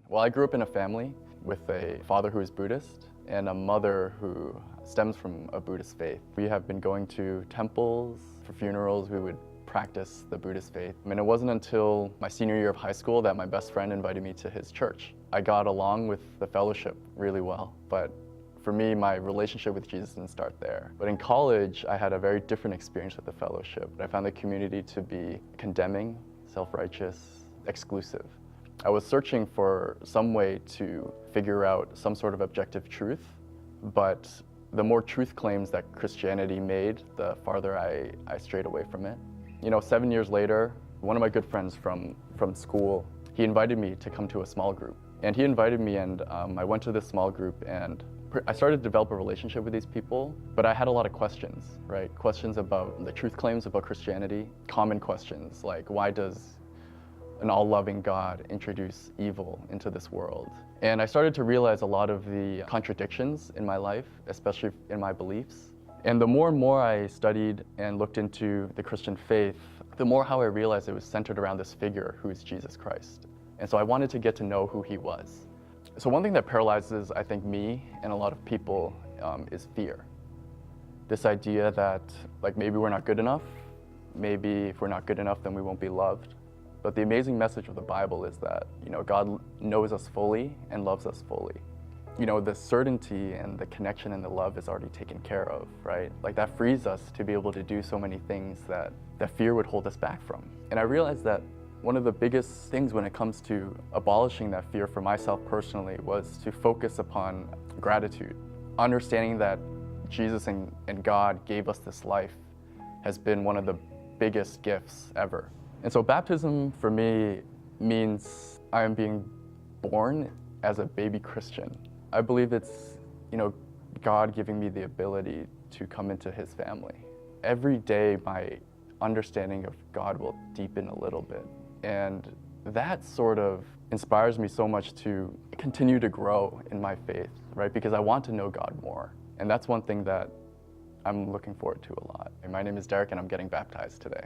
Well, I grew up in a family with a father who is Buddhist and a mother who stems from a Buddhist faith. We have been going to temples. For funerals, we would practice the Buddhist faith. And it wasn't until my senior year of high school that my best friend invited me to his church. I got along with the fellowship really well, but for me, my relationship with Jesus didn't start there. But in college, I had a very different experience with the fellowship. I found the community to be condemning, self-righteous, exclusive. I was searching for some way to figure out some sort of objective truth, but the more truth claims that Christianity made, the farther I strayed away from it. 7 years later, one of my good friends from school, he invited me to come to a small group. And he invited me, and I went to this small group, and I started to develop a relationship with these people, but I had a lot of questions, right? Questions about the truth claims about Christianity, common questions like, why does an all-loving God introduce evil into this world? And I started to realize a lot of the contradictions in my life, especially in my beliefs. And the more and more I studied and looked into the Christian faith, the more how I realized it was centered around this figure who is Jesus Christ. And so I wanted to get to know who he was. So one thing that paralyzes, I think, me and a lot of people is fear. This idea that maybe we're not good enough, maybe if we're not good enough, then we won't be loved. But the amazing message of the Bible is that, God knows us fully and loves us fully. The certainty and the connection and the love is already taken care of, right? That frees us to be able to do so many things that fear would hold us back from. And I realized that one of the biggest things when it comes to abolishing that fear for myself personally was to focus upon gratitude. Understanding that Jesus and God gave us this life has been one of the biggest gifts ever. And so baptism for me means I am being born as a baby Christian. I believe it's, God giving me the ability to come into his family. Every day my understanding of God will deepen a little bit. And that sort of inspires me so much to continue to grow in my faith, right? Because I want to know God more. And that's one thing that I'm looking forward to a lot. My name is Derrick and I'm getting baptized today.